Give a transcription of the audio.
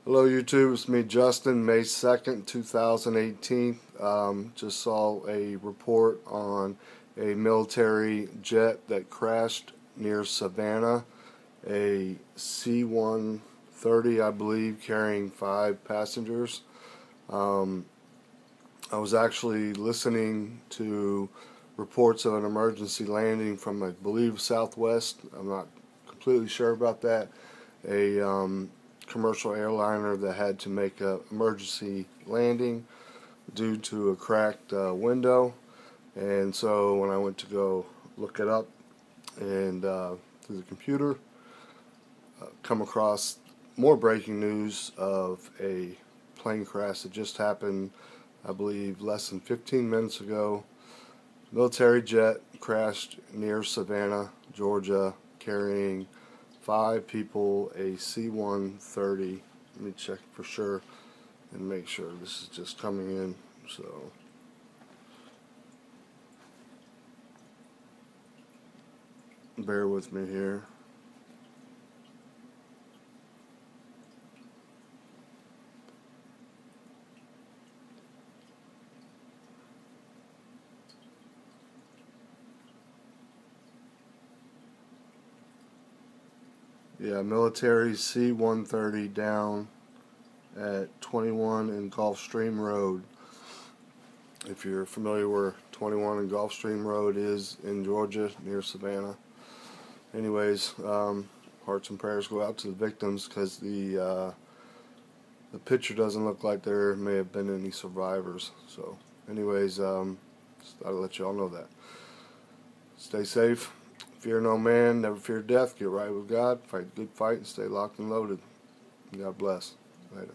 Hello YouTube, it's me Justin, May 2nd, 2018. Just saw a report on a military jet that crashed near Savannah, a C-130 I believe, carrying 5 passengers. I was actually listening to reports of an emergency landing from, I believe, Southwest. I'm not completely sure about that. A commercial airliner that had to make an emergency landing due to a cracked window. And so when I went to go look it up and through the computer, come across more breaking news of a plane crash that just happened, I believe, less than 15 minutes ago. Military jet crashed near Savannah, Georgia, carrying 5 people, a C-130. Let me check for sure and make sure this is just coming in. So bear with me here. Yeah, military C-130 down at 21 and Gulfstream Road. If you're familiar where 21 and Gulfstream Road is in Georgia, near Savannah. Anyways, hearts and prayers go out to the victims, because the picture doesn't look like there may have been any survivors. So, anyways, just thought I'd let you all know that. Stay safe. Fear no man, never fear death. Get right with God. Fight the good fight and stay locked and loaded. God bless. Later.